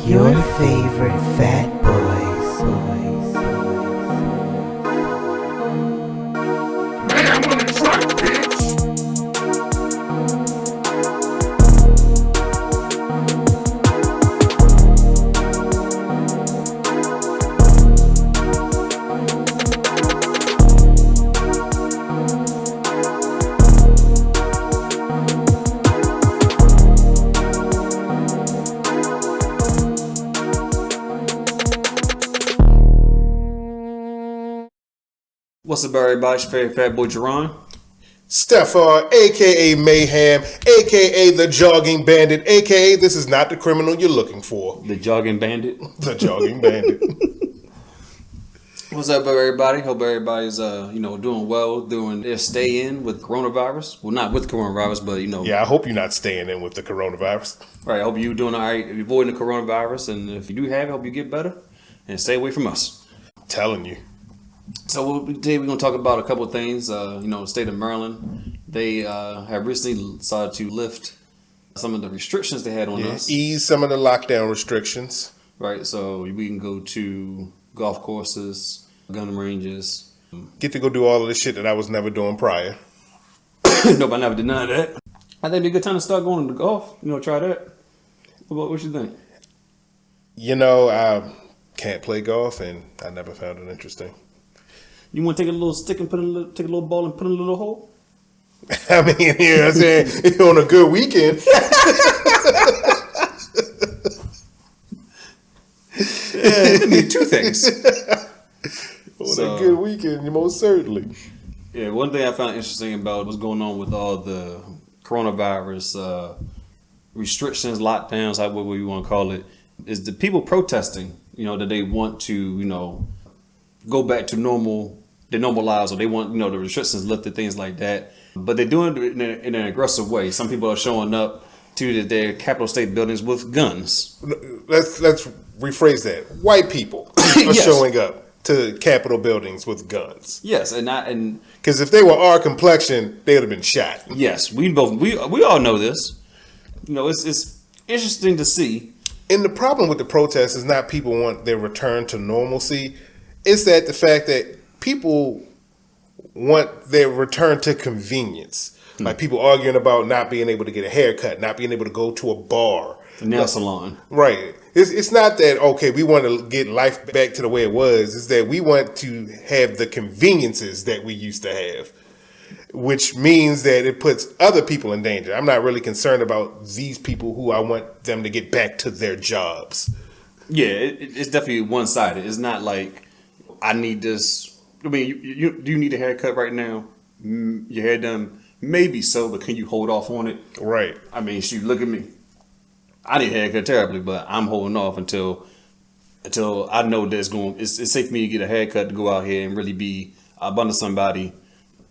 Your favorite fat boys. Man, what it's like, bitch. What's up, everybody? It's your favorite fat boy, Jerron. Stefan, a.k.a. Mayhem, a.k.a. the Jogging Bandit, a.k.a. this is not the criminal you're looking for. The Jogging Bandit. The Jogging Bandit. What's up, everybody? Hope everybody's, doing well, doing their stay in with coronavirus. Well, not with coronavirus, but, Yeah, I hope you're not staying in with the coronavirus. Right, I hope you're doing all right, avoiding the coronavirus. And if you do have it, I hope you get better and stay away from us. I'm telling you. So today we're going to talk about a couple of things. The state of Maryland, they have recently started to lift some of the restrictions they had on us. Ease some of the lockdown restrictions. Right, so we can go to golf courses, gun ranges. Get to go do all of the shit that I was never doing prior. Nope, I never denied that. I think it'd be a good time to start going to golf. Try that. What you think? I can't play golf, and I never found it interesting. You want to take a little stick and take a little ball and put in a little hole? I mean, you know what I'm saying? On a good weekend. I need two things. On a good weekend, most certainly. Yeah, one thing I found interesting about what's going on with all the coronavirus restrictions, lockdowns, whatever you want to call it, is the people protesting, that they want to, go back to their normal lives, or they want, the restrictions lifted, things like that. But they're doing it in an aggressive way. Some people are showing up to their Capitol State buildings with guns. Let's rephrase that. White people are showing up to Capitol buildings with guns. Yes, and because if they were our complexion, they would have been shot. Yes, we all know this. It's interesting to see. And the problem with the protests is not people want their return to normalcy. It's that the fact that people want their return to convenience. Like people arguing about not being able to get a haircut, not being able to go to a bar. Nail salon. Right. It's not that, okay, we want to get life back to the way it was. It's that we want to have the conveniences that we used to have, which means that it puts other people in danger. I'm not really concerned about these people who I want them to get back to their jobs. Yeah, it's definitely one-sided. It's not like I need this. I mean, do you need a haircut right now? Your hair done? Maybe so, but can you hold off on it? Right. I mean, shoot, look at me. I need a haircut terribly, but I'm holding off until I know that it's safe for me to get a haircut to go out here and really be up under somebody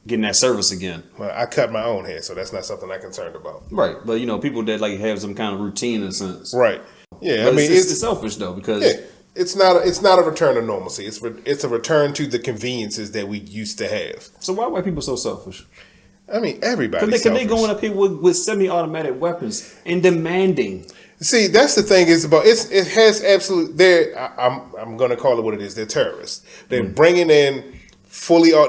getting that service again. Well, I cut my own hair, so that's not something I'm concerned about. Right, but people that like have some kind of routine in a sense. Right. Yeah, but I mean, it's selfish though, because it's not a return to normalcy. It's a return to the conveniences that we used to have. So why are white people so selfish? I mean, everybody's Because selfish. they going up here with semi-automatic weapons and demanding. See, that's the thing is about it has absolute. I'm going to call it what it is. They're terrorists. They're bringing in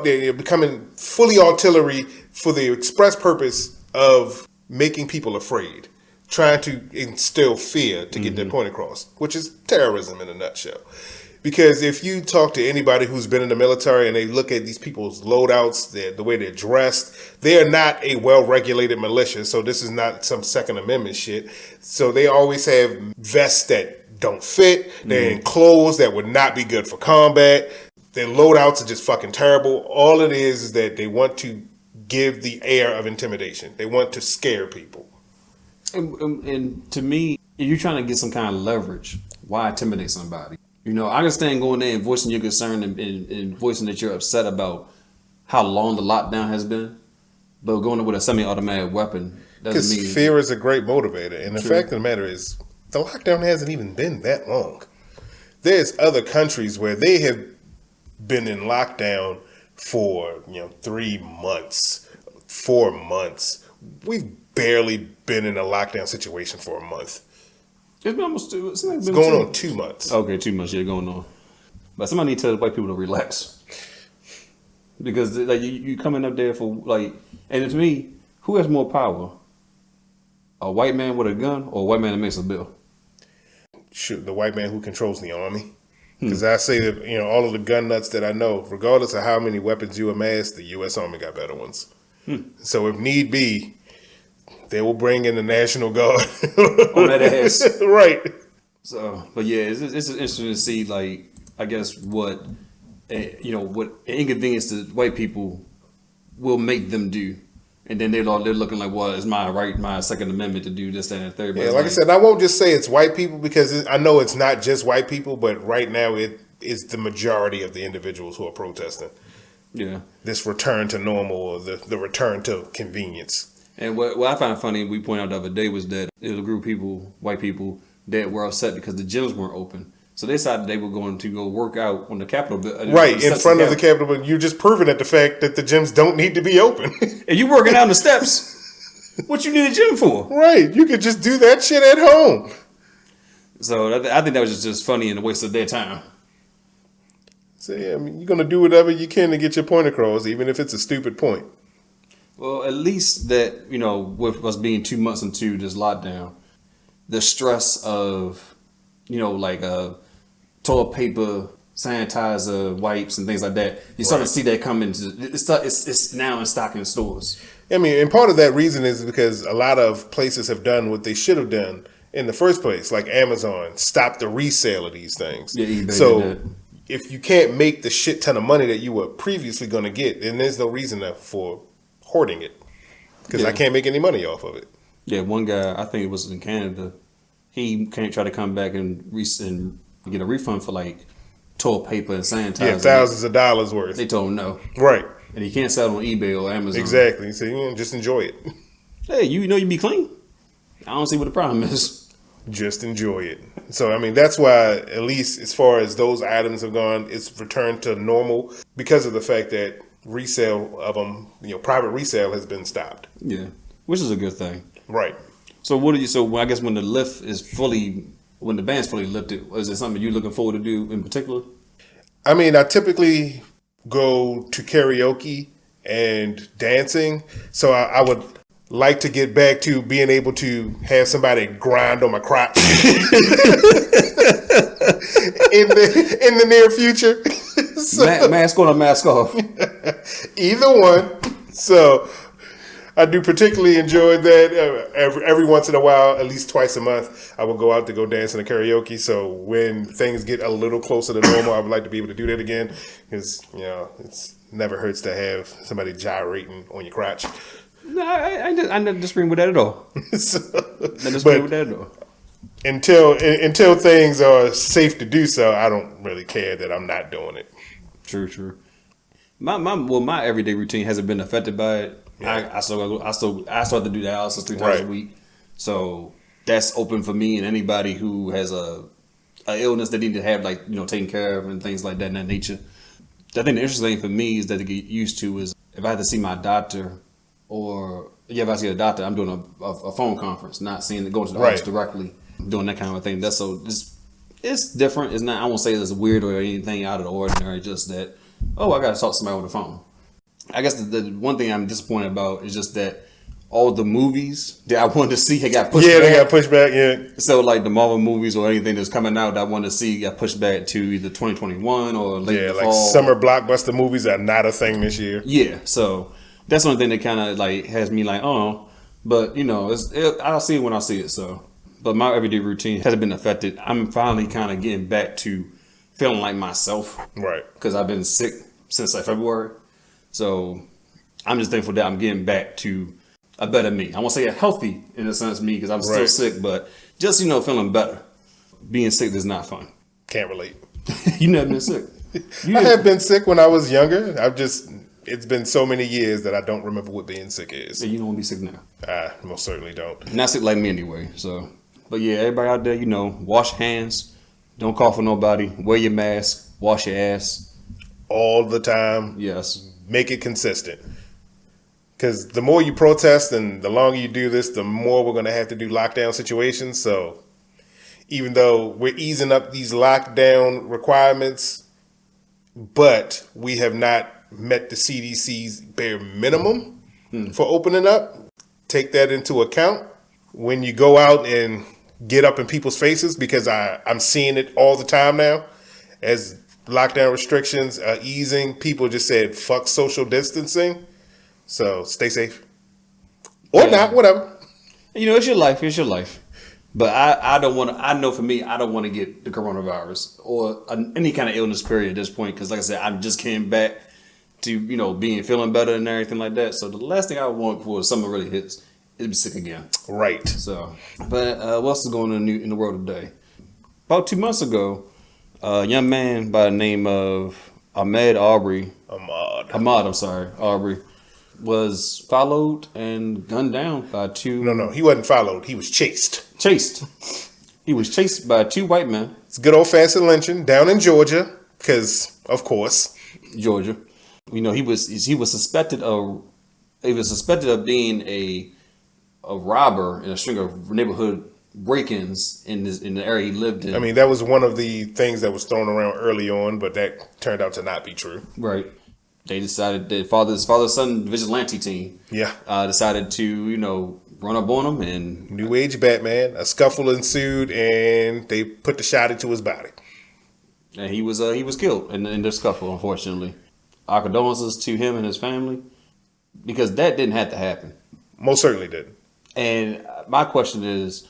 they're becoming fully artillery for the express purpose of making people afraid, trying to instill fear to get their point across, which is terrorism in a nutshell. Because if you talk to anybody who's been in the military and they look at these people's loadouts, the way they're dressed, they are not a well-regulated militia. So this is not some Second Amendment shit. So they always have vests that don't fit. They're in clothes that would not be good for combat. Their loadouts are just fucking terrible. All it is that they want to give the air of intimidation. They want to scare people. And to me, if you're trying to get some kind of leverage, why intimidate somebody? I understand going there and voicing your concern and voicing that you're upset about how long the lockdown has been, but going there with a semi-automatic weapon doesn't mean... Because fear is a great motivator. And the fact of the matter is, the lockdown hasn't even been that long. There's other countries where they have been in lockdown for 3 months, 4 months. We've barely been in a lockdown situation for a month. It's been almost It's going on 2 months. Okay, 2 months. Yeah, going on. But somebody need to tell the white people to relax, because like you coming up there for like, and to me, who has more power? A white man with a gun or a white man that makes a bill? Shoot, the white man who controls the army. Because I say that, all of the gun nuts that I know, regardless of how many weapons you amass, the U.S. Army got better ones. So if need be, they will bring in the National Guard On that ass. Right. So, but yeah, it's interesting to see, like, I guess what inconvenience the white people will make them do. And then they're looking like, well, it's my right, my Second Amendment to do this, that, and the third. But Yeah, like I said, I won't just say it's white people, because I know it's not just white people, but right now it is the majority of the individuals who are protesting. Yeah. This return to normal, or the return to convenience. And what I found funny, we pointed out the other day, was that there was a group of people, white people, that were upset because the gyms weren't open. So they decided they were going to go work out on the Capitol. Right, in front of the Capitol. But you're just proving at the fact that the gyms don't need to be open. And you working out on the steps. What you need a gym for? Right, you could just do that shit at home. So I think that was just funny and a waste of their time. So yeah, I mean, you're going to do whatever you can to get your point across, even if it's a stupid point. Well, at least that, with us being 2 months into this lockdown, the stress of, like toilet paper, sanitizer, wipes, and things like that, you're starting to see that come into it's now in stock in stores. I mean, and part of that reason is because a lot of places have done what they should have done in the first place, like Amazon stopped the resale of these things. Yeah, eBay so did that. If you can't make the shit ton of money that you were previously going to get, then there's no reason for hoarding it, because I can't make any money off of it. Yeah, one guy, I think it was in Canada, he can't try to come back and get a refund for like toilet paper and sanitizer. Yeah, thousands of dollars worth. They told him no. Right. And he can't sell it on eBay or Amazon. Exactly. So just enjoy it. Hey, you be clean. I don't see what the problem is. Just enjoy it. So, I mean, that's why, at least as far as those items have gone, it's returned to normal because of the fact that resale of them, private resale has been stopped. Yeah, which is a good thing. Right. So I guess when the lift is when the band's fully lifted, is it something you're looking forward to do in particular? I mean, I typically go to karaoke and dancing. So I would like to get back to being able to have somebody grind on my crotch in the near future. So, mask on or mask off? Either one. So I do particularly enjoy that. Every once in a while, at least twice a month, I will go out to go dance in the karaoke. So when things get a little closer to normal, I would like to be able to do that again, because it's never hurts to have somebody gyrating on your crotch. No, I didn't disagree with that at all. I disagree with that at all. Until things are safe to do so, I don't really care that I'm not doing it. True. My everyday routine hasn't been affected by it. Yeah. I still have to do dialysis 3 times a week, so that's open for me and anybody who has a illness that need to have taken care of and things like that in that nature. I think the interesting thing for me is that to get used to is if I have to see my doctor. Or if I see a doctor, I'm doing a phone conference, not going to the office directly, doing that kind of thing. That's it's different. It's not. I won't say it's weird or anything out of the ordinary. Just that, I got to talk to somebody on the phone. I guess the one thing I'm disappointed about is just that all the movies that I wanted to see got pushed back. Yeah, they got pushed back. Yeah. So like the Marvel movies or anything that's coming out that I wanted to see got pushed back to either 2021 or late fall. Yeah, like summer blockbuster movies are not a thing this year. Yeah, so. That's one thing that kind of has me but I'll see it when I see it. So, but my everyday routine hasn't been affected. I'm finally kind of getting back to feeling like myself, right? Because I've been sick since February, so I'm just thankful that I'm getting back to a better me. I won't say a healthy in a sense me because I'm still sick, but just feeling better. Being sick is not fun. Can't relate. You never been sick. I have been sick when I was younger. It's been so many years that I don't remember what being sick is. Yeah, you don't want to be sick now. I most certainly don't. Not sick like me anyway. So, but yeah, everybody out there, wash hands, don't cough for nobody, wear your mask, wash your ass. All the time. Yes. Make it consistent. Because the more you protest and the longer you do this, the more we're going to have to do lockdown situations. So even though we're easing up these lockdown requirements, but we have not met the CDC's bare minimum for opening up. Take that into account when you go out and get up in people's faces, because I'm seeing it all the time now. As lockdown restrictions are easing, people just said, fuck social distancing. So stay safe. Or not, whatever. You know, it's your life. It's your life. But I don't want to, I know for me, I don't want to get the coronavirus or any kind of illness period at this point. Because like I said, I just came back to, you know, feeling better and everything like that. So the last thing I want before summer really hits is to be sick again. Right. So, but what else is going on in the world today? About 2 months ago, a young man by the name of Arbery was followed and gunned down by two. No, he wasn't followed. He was chased. He was chased by two white men. It's good old fashioned lynching down in Georgia, because of course, Georgia. You know, he was suspected of being a robber in a string of neighborhood break-ins in the area he lived in. I mean, that was one of the things that was thrown around early on, but that turned out to not be true. Right. They decided that father-son vigilante team. Yeah. Decided to, you know, run up on him, and New Age Batman. A scuffle ensued, and they put the shot into his body. And he was killed in the scuffle, unfortunately. Our condolences to him and his family, because that didn't have to happen. Most certainly didn't. And my question is,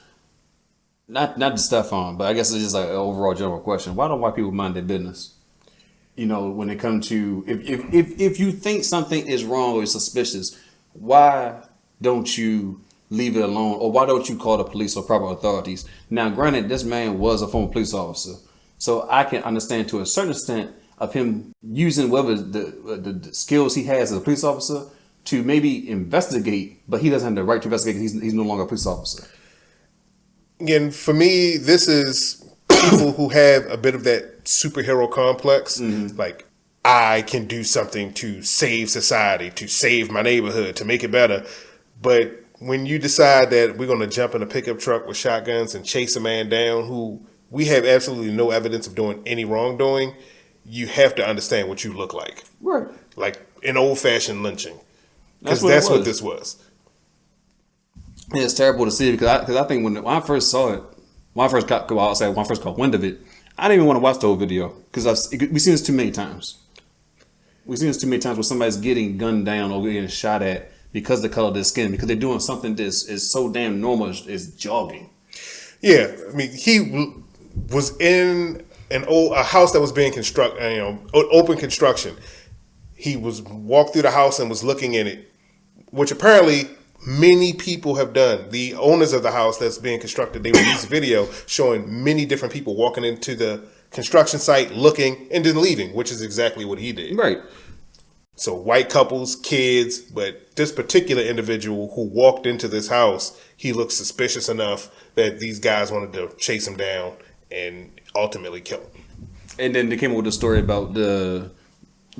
not to Stefan, but I guess it's just like an overall general question. Why don't white people mind their business? You know, when it comes to, if you think something is wrong or is suspicious, why don't you leave it alone? Or why don't you call the police or proper authorities? Now, granted, this man was a former police officer, so I can understand to a certain extent of him using whatever the skills he has as a police officer to maybe investigate, but he doesn't have the right to investigate because he's no longer a police officer. Again, for me, this is people who have a bit of that superhero complex. Mm-hmm. Like, I can do something to save society, to save my neighborhood, to make it better. But when you decide that we're going to jump in a pickup truck with shotguns and chase a man down who we have absolutely no evidence of doing any wrongdoing, you have to understand what you look like. Right. Like an old-fashioned lynching. Because that's what this was. And it's terrible to see, because I think when I first saw it, when I first caught wind of it, I didn't even want to watch the whole video, because we've seen this too many times. We've seen this too many times where somebody's getting gunned down or getting shot at because of the color of their skin, because they're doing something that is so damn normal as jogging. Yeah, I mean, he was in a house that was being constructed, open construction. He walked through the house and was looking in it, which apparently many people have done. The owners of the house that's being constructed, they released video showing many different people walking into the construction site, looking, and then leaving, which is exactly what he did. Right. So white couples, kids, but this particular individual who walked into this house, he looked suspicious enough that these guys wanted to chase him down and ultimately kill him. And then they came up with a story about the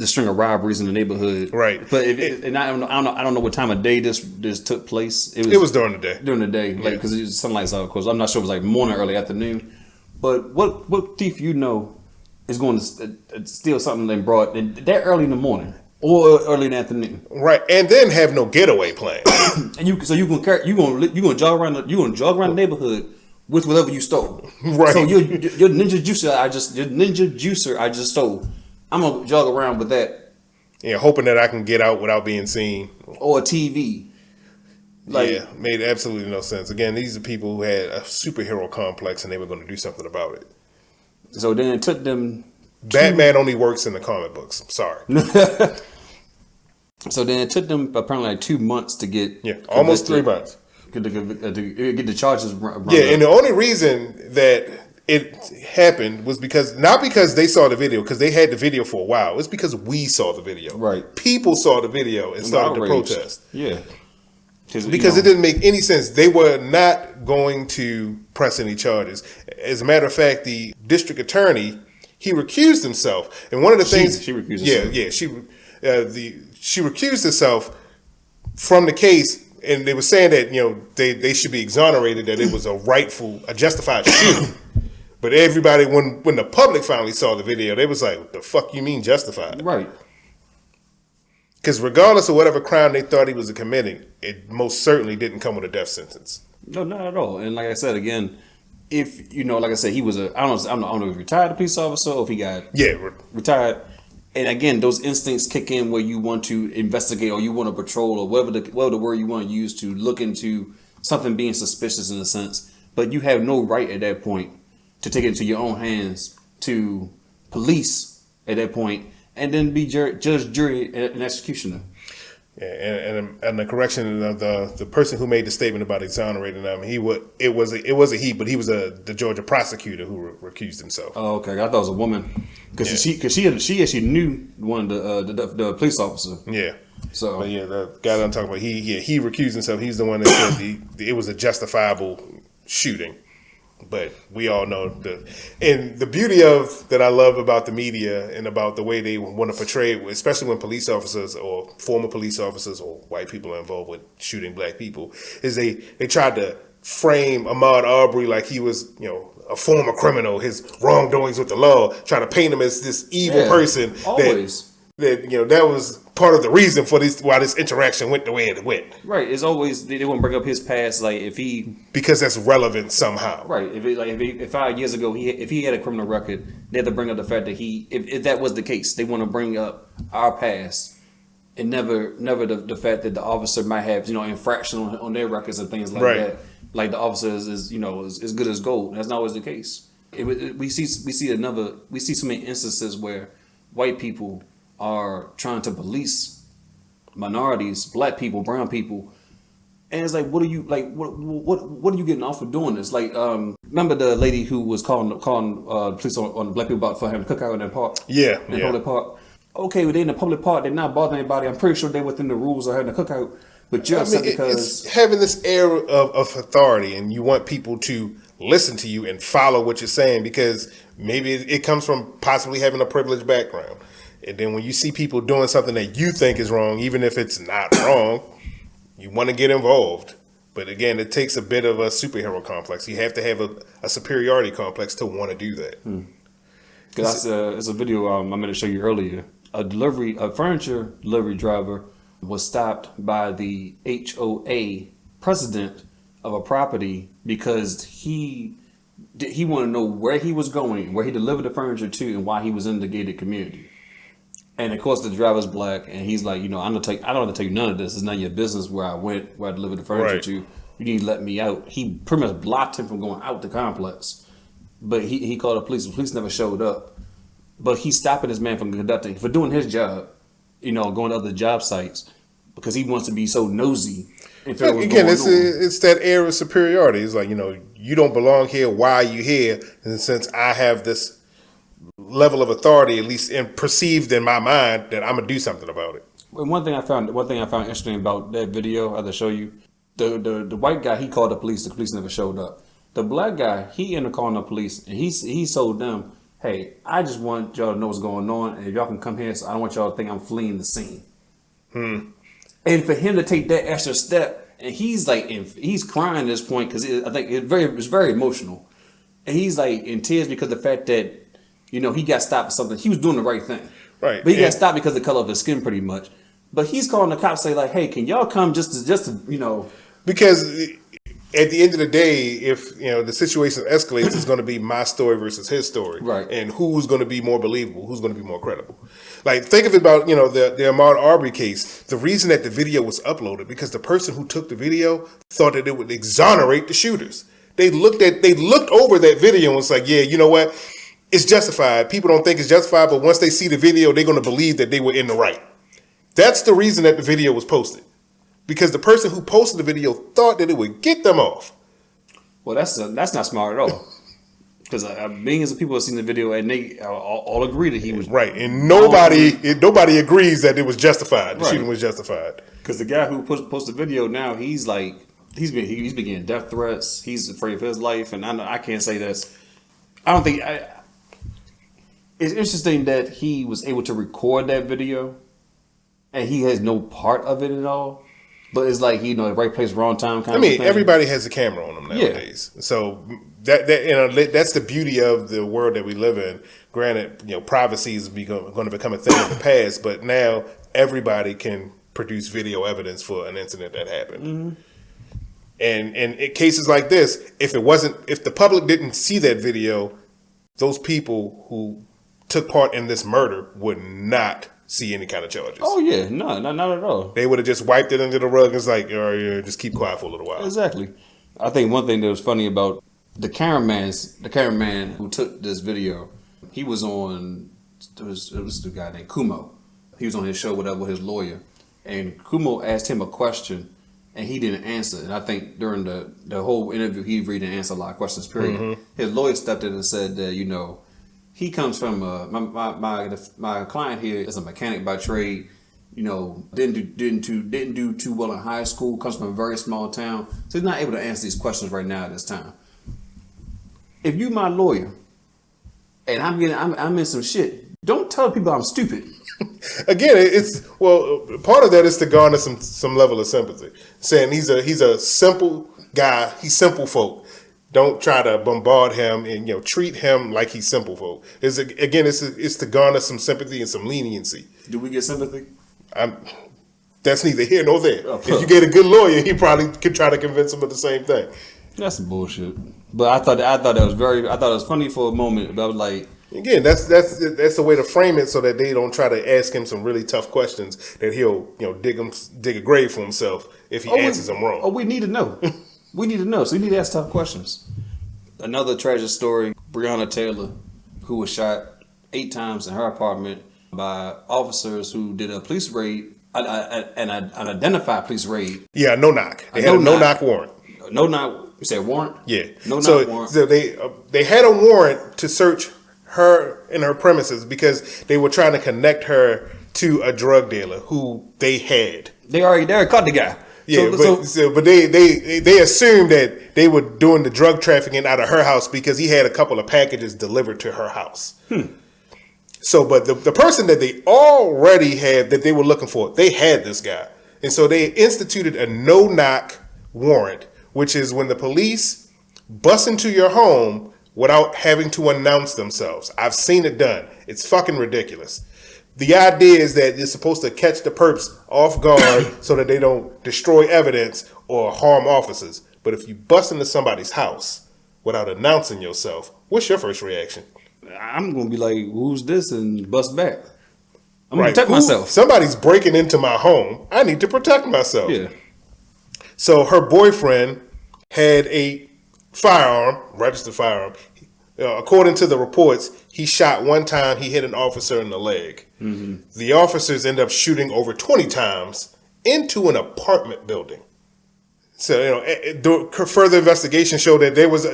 string of robberies in the neighborhood, right? But I don't know what time of day this took place. It was during the day. During the day, like, because sunlight's out. Of course, I'm not sure if it was like morning, or early afternoon. But what thief is going to steal something and brought that early in the morning or early in the afternoon, right? And then have no getaway plan. And you gonna jog around the neighborhood with whatever you stole, right? So your ninja juicer I just stole. I'm gonna jog around with that. Yeah, hoping that I can get out without being seen. Or a TV. Made absolutely no sense. Again, these are people who had a superhero complex and they were going to do something about it. So then it took them... Batman only works in the comic books. Sorry. So then it took them apparently like 2 months to get... Yeah, almost 3 months. To get the charges run Yeah, up. and the only reason that it happened was not because they saw the video, because they had the video for a while. It's because we saw the video. Right. People saw the video and started to outraged. protest. Yeah. Because it didn't make any sense. They were not going to press any charges. As a matter of fact, the district attorney, he recused himself. And one of the things... She recused herself. Yeah. She recused herself from the case, and they were saying that, they should be exonerated, that it was a justified shooting. But everybody, when the public finally saw the video, they was like, "What the fuck you mean justified?" Right. Because regardless of whatever crime they thought he was committing, it most certainly didn't come with a death sentence. No, not at all. And like I said again, if like I said, he was I don't know if he retired police officer or if he got retired. And again, those instincts kick in where you want to investigate or you want to patrol or whatever the word you want to use to look into something being suspicious in a sense. But you have no right at that point to take it into your own hands to police at that point and then be judge, jury, and executioner. Yeah, and the correction of the person who made the statement about exonerating them, it was a he, but he was the Georgia prosecutor who recused himself. Oh, okay. I thought it was a woman because she actually knew one of the police officer. Yeah. So but yeah, the guy that I'm talking about, he recused himself. He's the one that said it was a justifiable shooting. But we all know the beauty of that I love about the media and about the way they want to portray it, especially when police officers or former police officers or white people are involved with shooting black people, is they tried to frame Ahmaud Arbery like he was, a former criminal, his wrongdoings with the law, trying to paint him as this evil person. Always. That was part of the reason for why this interaction went the way it went. Right. It's always they won't bring up his past, like because that's relevant somehow. Right. If 5 years ago if he had a criminal record, they had to bring up the fact that if that was the case, they want to bring up our past and never the fact that the officer might have infraction on their records and things like that. Like the officer is good as gold. That's not always the case. We see so many instances where white people are trying to police minorities, black people, brown people, and it's like, what are you what are you getting off for doing this? Like, remember the lady who was calling police on black people for having a cookout in that park? Yeah, in public park. Okay, well, they in the public park, they're not bothering anybody. I'm pretty sure they're within the rules of having a cookout, but just because it's having this air of authority, and you want people to listen to you and follow what you're saying because maybe it comes from possibly having a privileged background. And then when you see people doing something that you think is wrong, even if it's not wrong, you want to get involved. But again, it takes a bit of a superhero complex. You have to have a superiority complex to want to do that. Because it's a video I'm going to show you earlier. A furniture delivery driver was stopped by the HOA president of a property because he wanted to know where he was going, where he delivered the furniture to, and why he was in the gated community. And of course, the driver's black, and he's like, I don't have to tell you none of this. It's none of your business where I went, where I delivered the furniture to. You need to let me out. He pretty much blocked him from going out the complex. But he called the police. The police never showed up. But he's stopping this man from doing his job, going to other job sites because he wants to be so nosy. Again, it's that air of superiority. It's like, you don't belong here. Why are you here? And since I have this level of authority, at least perceived in my mind, that I'm gonna do something about it. One thing I found interesting about that video, I'll show you. The white guy, he called the police never showed up. The black guy, he ended up calling the police, and he told them, hey, I just want y'all to know what's going on, and if y'all can come here, so I don't want y'all to think I'm fleeing the scene. And for him to take that extra step, and he's crying at this point because I think it's very emotional, and he's like in tears because of the fact that he got stopped for something. He was doing the right thing. Right. But he got stopped because of the color of his skin pretty much. But he's calling the cops, say like, hey, can y'all come just to. Because at the end of the day, if the situation escalates, it's going to be my story versus his story. Right. And who's going to be more believable? Who's going to be more credible? Like, think of it about, the Ahmaud Arbery case. The reason that the video was uploaded, because the person who took the video thought that it would exonerate the shooters. They looked over that video and was like, yeah, you know what? It's justified. People don't think it's justified, but once they see the video, they're going to believe that they were in the right. That's the reason that the video was posted. Because the person who posted the video thought that it would get them off. Well, that's not smart at all. Because millions of people have seen the video and they all agree that he was right. And nobody agrees that it was justified. The shooting was justified. Because the guy who posted the video now, he's been getting death threats. He's afraid of his life, and I can't say this. I don't think. It's interesting that he was able to record that video, and he has no part of it at all. But it's like, right place, wrong time kind of thing. Everybody has a camera on them nowadays. Yeah. So that's the beauty of the world that we live in. Granted, privacy is going to become a thing of the past, but now everybody can produce video evidence for an incident that happened. Mm-hmm. And in cases like this, if the public didn't see that video, those people who took part in this murder would not see any kind of charges. Oh yeah, no, not at all. They would have just wiped it under the rug. It's like, all right, just keep quiet for a little while. Exactly. I think one thing that was funny about the cameraman who took this video, he was on. It was the guy named Kumo. He was on his show with his lawyer, and Kumo asked him a question, and he didn't answer. And I think during the whole interview, he really didn't answer a lot of questions. Period. Mm-hmm. His lawyer stepped in and said that he comes from my client here is a mechanic by trade. Didn't do too well in high school. Comes from a very small town, so he's not able to answer these questions right now at this time. If you my lawyer, and I'm in some shit, don't tell people I'm stupid. Again, part of that is to garner some level of sympathy. Saying he's a simple guy. He's simple folk. Don't try to bombard him and treat him like he's simple folk. It's to garner some sympathy and some leniency. Do we get sympathy? That's neither here nor there. If you get a good lawyer, he probably could try to convince him of the same thing. That's some bullshit. But I thought it was funny for a moment. But I was like, again, that's the way to frame it so that they don't try to ask him some really tough questions that he'll dig a grave for himself if he answers them wrong. Oh, we need to know. We need to know. So we need to ask tough questions. Another tragic story: Breonna Taylor, who was shot 8 times in her apartment by officers who did a police raid, an identified police raid. Yeah, no knock. They had a no knock warrant. No knock. You said warrant? Yeah. No knock warrant. So they had a warrant to search her in her premises because they were trying to connect her to a drug dealer who they had. They already caught the guy. Yeah, but they assumed that they were doing the drug trafficking out of her house because he had a couple of packages delivered to her house. So, but the person that they already had that they were looking for, they had this guy. And so they instituted a no-knock warrant, which is when the police bust into your home without having to announce themselves. I've seen it done. It's fucking ridiculous. The idea is that you're supposed to catch the perps off guard so that they don't destroy evidence or harm officers. But if you bust into somebody's house without announcing yourself, what's your first reaction? I'm going to be like, who's this? And bust back. I'm going to protect myself. Somebody's breaking into my home. I need to protect myself. Yeah. So her boyfriend had a firearm, registered firearm. According to the reports, he shot one time, he hit an officer in the leg. Mm-hmm. The officers end up shooting over 20 times into an apartment building. So, further investigation showed that there was,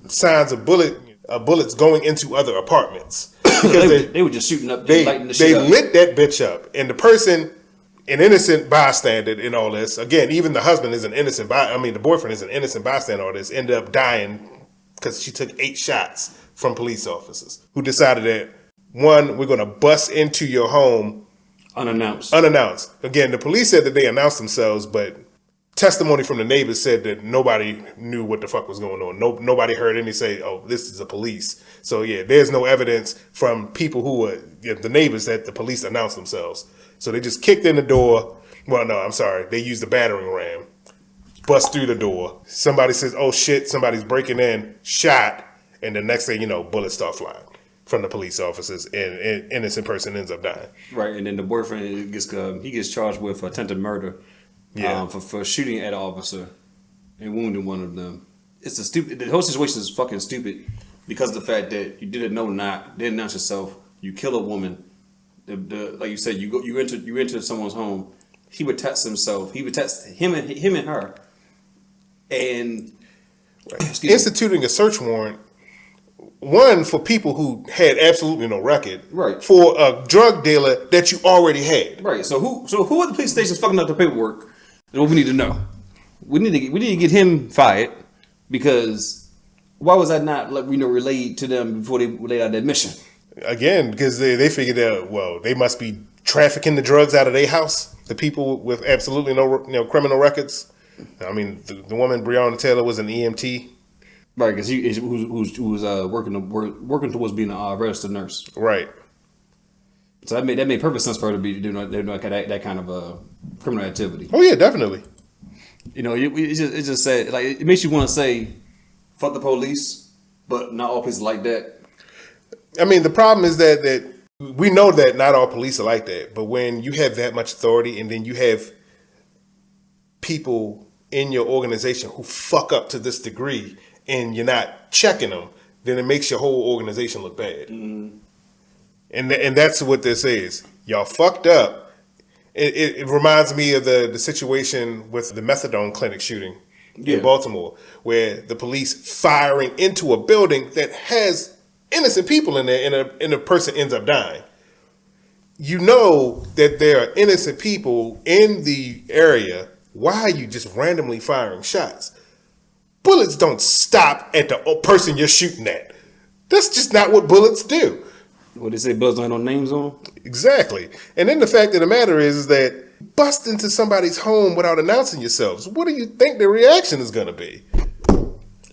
signs of bullets going into other apartments. Because they were just shooting up, lighting the shit up. They lit that bitch up. And the person, an innocent bystander in all this, again, even the husband is an innocent the boyfriend is an innocent bystander in all this, ended up dying because she took 8 shots from police officers who decided that, one, we're going to bust into your home unannounced. Again, the police said that they announced themselves, but testimony from the neighbors said that nobody knew what the fuck was going on. Nobody heard any say, oh, this is the police. So, yeah, there's no evidence from people who were the neighbors that the police announced themselves. So they just kicked in the door. Well, no, I'm sorry. They used a battering ram. Bust through the door. Somebody says, oh, shit, somebody's breaking in. Shot. And the next thing you know, bullets start flying from the police officers, and an innocent person ends up dying. Right, and then the boyfriend gets charged with attempted murder. Yeah, for shooting at an officer and wounding one of them. The whole situation is fucking stupid because of the fact that you did a no knock, didn't announce yourself, you kill a woman. Like you said, you enter someone's home. He would test himself. He would test him and her. And instituting a search warrant, one for people who had absolutely no record, right? For a drug dealer that you already had, right? So who are the police stations fucking up the paperwork? That's what we need to know. We need to get him fired because why was that not relayed to them before they laid out that mission? Again, because they figured that they must be trafficking the drugs out of their house. The people with absolutely no criminal records. I mean, the woman Breonna Taylor was an EMT. Right, because who's working towards being a registered nurse. Right. So that made perfect sense for her to be doing that kind of criminal activity. Oh yeah, definitely. You know, it's just sad. Like it makes you want to say, "Fuck the police," but not all police are like that. I mean, the problem is that we know that not all police are like that, but when you have that much authority and then you have people in your organization who fuck up to this degree and you're not checking them, then it makes your whole organization look bad. Mm-hmm. And that's what this is. Y'all fucked up. It reminds me of the situation with the methadone clinic shooting in Baltimore, where the police firing into a building that has innocent people in there, and a person ends up dying. You know that there are innocent people in the area. Why are you just randomly firing shots? Bullets don't stop at the person you're shooting at. That's just not what bullets do. What they say, bullets don't have no names on them? Exactly. And then the fact of the matter is that bust into somebody's home without announcing yourselves. What do you think the reaction is going to be?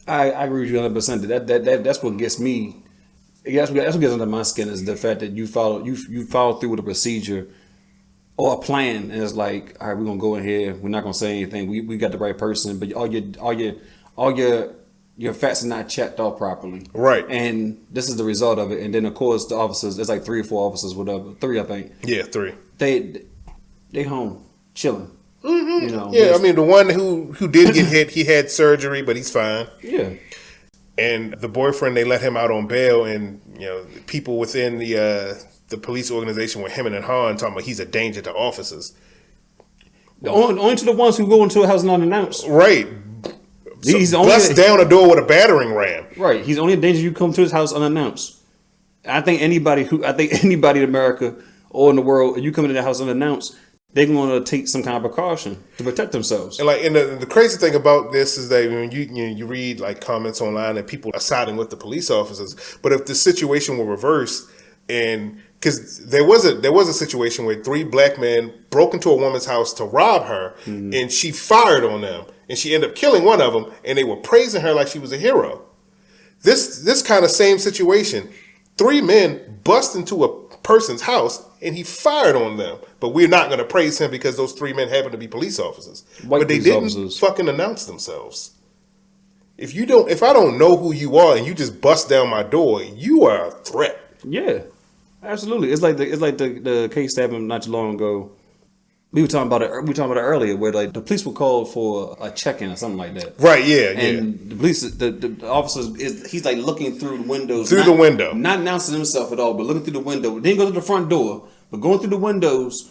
I agree with you 100%. That's what gets me. That's what gets under my skin is the fact that you follow through with a procedure or a plan, and it's like, all right, we're gonna go in here. We're not gonna say anything. We got the right person, but all your facts are not checked off properly. Right. And this is the result of it. And then of course the officers, it's like 3 or 4 officers, whatever, 3 I think. Yeah, 3. They home chilling. Mm-hmm. You know. Yeah, I mean the one who did get hit, he had surgery, but he's fine. Yeah. And the boyfriend, they let him out on bail, and you know people within the police organization were hemming and hawing, talking about he's a danger to officers. Only to the ones who go into a house unannounced. Right. So He's bust down a door with a battering ram. Right. He's only a danger you come to his house unannounced. I think anybody in America or in the world, if you come into the house unannounced, they're going to take some kind of precaution to protect themselves. And the crazy thing about this is that when you read like comments online and people are siding with the police officers, but if the situation were reversed, and because there was a situation where 3 black men broke into a woman's house to rob her, mm-hmm. and she fired on them, and she ended up killing one of them, and they were praising her like she was a hero. This kind of same situation, 3 men bust into a person's house and he fired on them, but we're not going to praise him because those 3 men happen to be police officers. But they didn't fucking announce themselves. If I don't know who you are and you just bust down my door, you are a threat. Yeah, absolutely. It's like the case that happened not too long ago. We were talking about it earlier, where like the police were called for a check-in or something like that. Right. Yeah. And the police, the officers, he's like looking through the windows, the window, not announcing himself at all, but looking through the window. Didn't go to the front door, but going through the windows,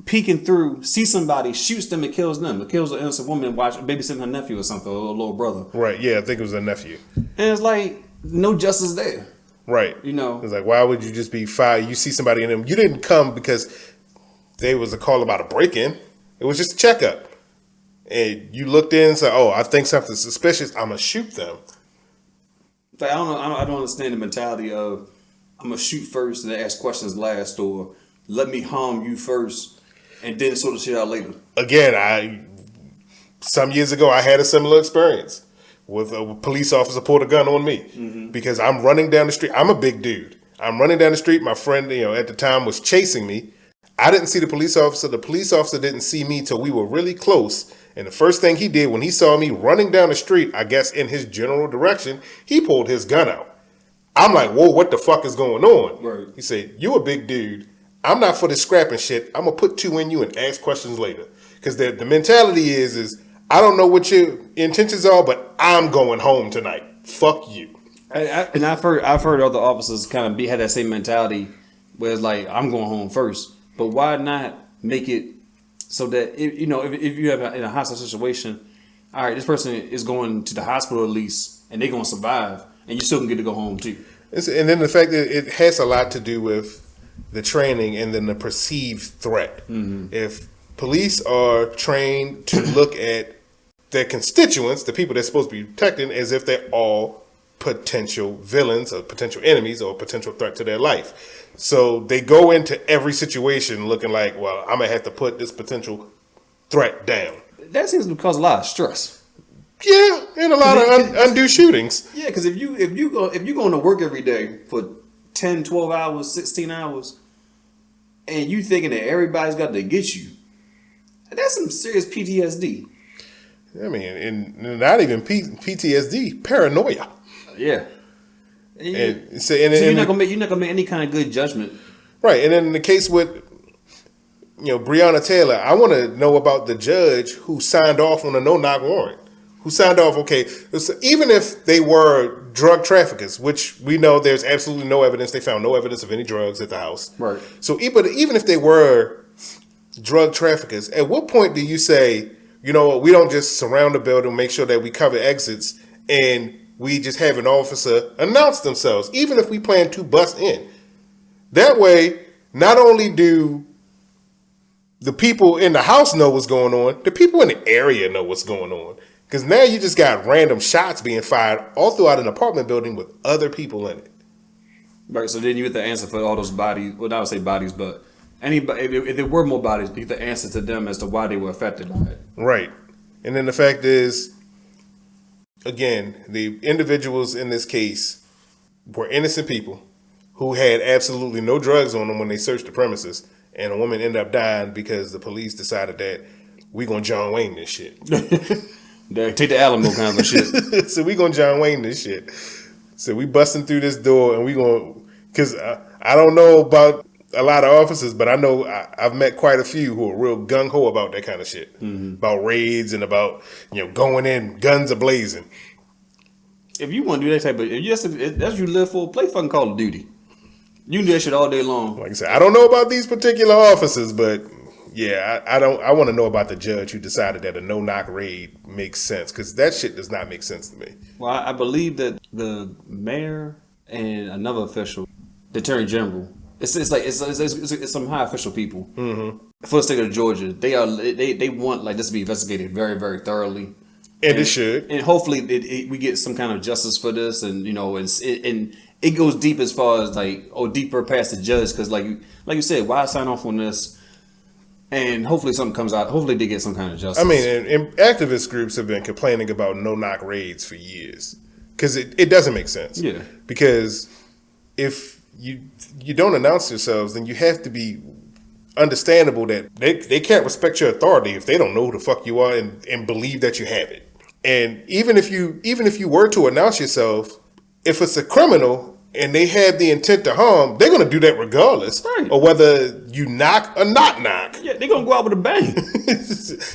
peeking through, see somebody, shoots them, and kills them. It kills an innocent woman babysitting her nephew or something, or a little brother. Right. Yeah. I think it was a nephew. And it's like no justice there. Right. You know, it's like, why would you just be fired? You see somebody in them. You didn't come because there was a call about a break-in. It was just a checkup. And you looked in and said, oh, I think something's suspicious. I'm going to shoot them. Like, I don't understand the mentality of I'm going to shoot first and then ask questions last, or let me harm you first and then sort of shit out later. Again, some years ago, I had a similar experience with a police officer pulled a gun on me, mm-hmm. because I'm running down the street. I'm a big dude. I'm running down the street. My friend, at the time was chasing me. I didn't see the police officer. The police officer didn't see me till we were really close. And the first thing he did when he saw me running down the street, I guess in his general direction, he pulled his gun out. I'm like, whoa, what the fuck is going on? Right. He said, you a big dude. I'm not for this scrapping shit. I'm going to put 2 in you and ask questions later. Because the mentality is I don't know what your intentions are, but I'm going home tonight. Fuck you. And I've heard other officers kind of had that same mentality where it's like, I'm going home first. But why not make it so that if you have in a hostile situation, all right, this person is going to the hospital at least, and they're going to survive, and you still can get to go home too. And then the fact that it has a lot to do with the training and then the perceived threat. Mm-hmm. If police are trained to look at their constituents, the people they're supposed to be protecting, as if they're all potential villains or potential enemies or potential threat to their life. So they go into every situation looking like, well, I'm going to have to put this potential threat down. That seems to cause a lot of stress. Yeah, and a lot of undue shootings. Yeah, because if you going to work every day for 10, 12 hours, 16 hours, and you thinking that everybody's got to get you, that's some serious PTSD. I mean, and not even PTSD, paranoia. Yeah. So you're not gonna make any kind of good judgment. Right, and then in the case with Breonna Taylor, I want to know about the judge who signed off on a no-knock warrant. Who signed off? Okay, even if they were drug traffickers, which we know there's absolutely no evidence. They found no evidence of any drugs at the house. Right. So even if they were drug traffickers, at what point do you say, you know what, we don't just surround the building, make sure that we cover exits, and we just have an officer announce themselves, even if we plan to bust in? That way, not only do the people in the house know what's going on, the people in the area know what's going on. Because now you just got random shots being fired all throughout an apartment building with other people in it. Right, so then you get the answer for all those bodies. Well, I would say bodies, but anybody, if there were more bodies, you get the answer to them as to why they were affected by it. Right. And then the fact is, again, the individuals in this case were innocent people who had absolutely no drugs on them when they searched the premises, and a woman ended up dying because the police decided that we gonna John Wayne this shit. Take the Alamo kind of shit. So we gonna John Wayne this shit. So we busting through this door, and we gonna, because I don't know about a lot of officers, but I know I've met quite a few who are real gung ho about that kind of shit, about raids and about going in guns a blazing. If you want to do that type of, if that's what you live for, play fucking Call of Duty. You can do that shit all day long. Like I said, I don't know about these particular officers, but yeah, I want to know about the judge who decided that a no-knock raid makes sense, because that shit does not make sense to me. Well, I believe that the mayor and another official, the attorney general, it's some high official people for the state of Georgia. They want like this to be investigated very, very thoroughly. And it should. And hopefully we get some kind of justice for this, and and it goes deep as far as deeper past the judge, because like you said, why sign off on this? And hopefully something comes out. Hopefully they get some kind of justice. I mean, and activist groups have been complaining about no-knock raids for years, because it doesn't make sense. Yeah. Because if you don't announce yourselves, then you have to be understandable that they can't respect your authority if they don't know who the fuck you are and believe that you have it. And even if you were to announce yourself, if it's a criminal and they had the intent to harm, they're gonna do that regardless, right? Or whether you knock or not knock. Yeah, they're gonna go out with a bang.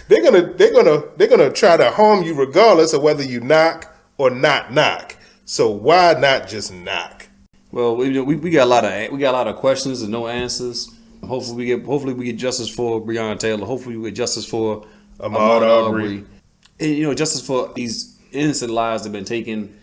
they're gonna try to harm you regardless of whether you knock or not knock. So why not just knock? Well, we got a lot of questions and no answers. Hopefully we get justice for Breonna Taylor. Hopefully we get justice for Ahmaud Arbery. And justice for these innocent lives that have been taken.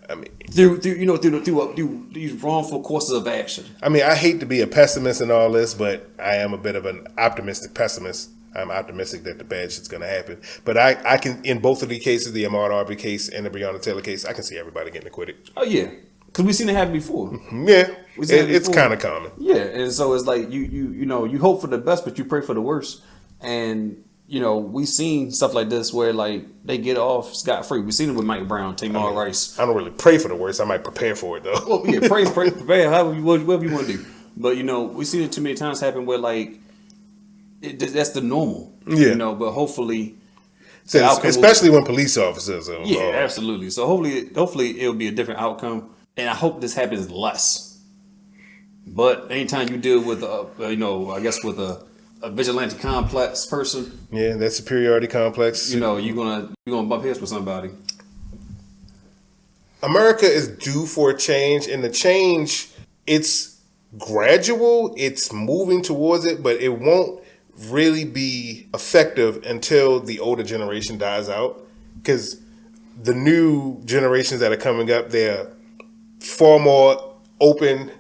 I mean, through these wrongful courses of action. I mean, I hate to be a pessimist in all this, but I am a bit of an optimistic pessimist. I'm optimistic that the bad shit's going to happen. But I can, in both of the cases, the Ahmaud Arbery case and the Breonna Taylor case, I can see everybody getting acquitted. Oh yeah, because we've seen it happen before. Yeah, it's kind of common. Yeah, and so it's like you hope for the best, but you pray for the worst. And we've seen stuff like this where like they get off scot-free. We've seen it with Mike Brown, Tamar Rice. I don't really pray for the worst. I might prepare for it though. Well, yeah, pray, prepare, whatever you want to do. But we've seen it too many times happen where like that's the normal. Yeah. But hopefully, especially when police officers are involved. Yeah, absolutely. So hopefully it'll be a different outcome, and I hope this happens less. But anytime you deal with with a vigilante complex person. Yeah, that superiority complex. You're gonna bump heads with somebody. America is due for a change, and the change, it's gradual, it's moving towards it, but it won't really be effective until the older generation dies out. Because the new generations that are coming up, they're far more open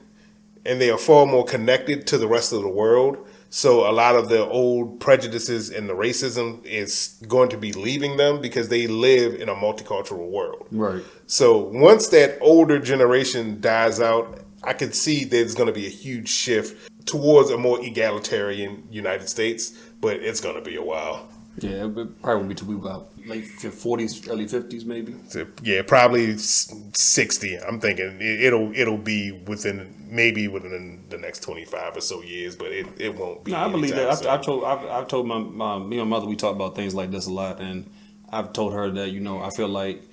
and they are far more connected to the rest of the world. So a lot of the old prejudices and the racism is going to be leaving them because they live in a multicultural world. Right. So once that older generation dies out, I could see there's going to be a huge shift towards a more egalitarian United States, but it's going to be a while. Yeah, it probably would be till we about late 40s, early 50s, maybe. So, yeah, probably 60. I'm thinking it'll be within the next 25 or so years, but it won't be. No, I believe that. soon. I've told me and my mother, we talk about things like this a lot, and I've told her that, I feel like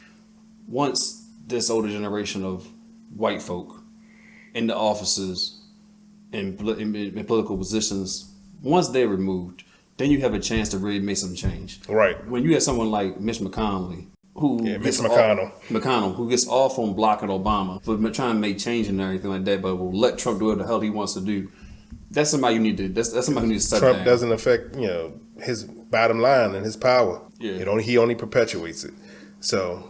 once this older generation of white folk in the offices and in political positions, once they're removed, then you have a chance to really make some change. Right. When you have someone like Mitch McConnell, McConnell, who gets off on blocking Obama for trying to make change and everything like that, but will let Trump do what the hell he wants to do. That's somebody you need to. That's somebody who needs to step Trump down. doesn't affect his bottom line and his power. Yeah. He only perpetuates it. So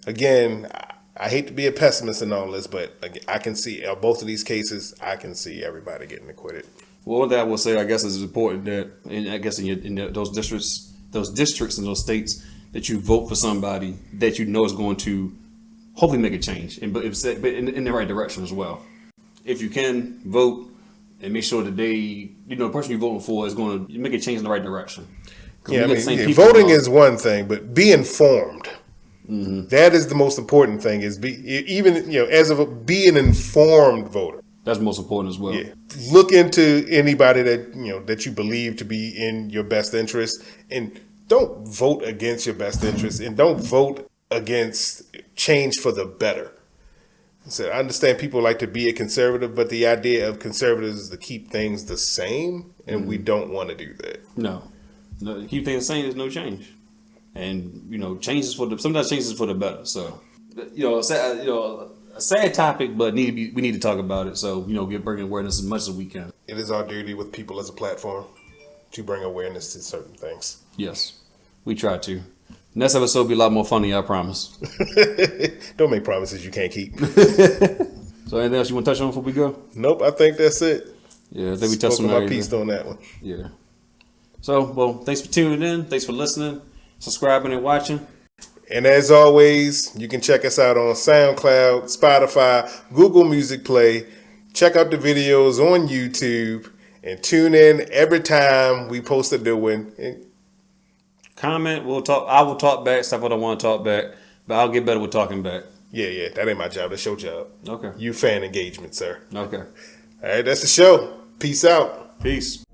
again, I hate to be a pessimist in all this, but I can see both of these cases. I can see everybody getting acquitted. Well, one thing I will say, I guess, is important that, and I guess in those districts and those states, that you vote for somebody that you know is going to hopefully make a change, but in the right direction as well. If you can vote and make sure that the person you're voting for is going to make a change in the right direction. Yeah, voting is one thing, but be informed. Mm-hmm. That is the most important thing. Is be an informed voter. That's most important as well. Yeah. Look into anybody that you believe to be in your best interest, and don't vote against your best interest, and don't vote against change for the better. So I understand people like to be a conservative, but the idea of conservatives is to keep things the same, and we don't want to do that. No, to keep things the same, there's no change, and sometimes change is for the better. So a sad topic, but we need to talk about it. So bring awareness as much as we can. It is our duty with people as a platform to bring awareness to certain things. Yes, we try to. Next episode will be a lot more funny, I promise. Don't make promises you can't keep. So anything else you want to touch on before we go? Nope, I think that's it. Yeah, I think we touched on my piece on that one. Yeah. So, well, thanks for tuning in. Thanks for listening, subscribing, and watching. And as always, you can check us out on SoundCloud, Spotify, Google Music Play. Check out the videos on YouTube and tune in every time we post a new one. Comment. I will talk back stuff I don't want to talk back, but I'll get better with talking back. Yeah. That ain't my job. That's your job. Okay. You fan engagement, sir. Okay. All right, that's the show. Peace out. Peace.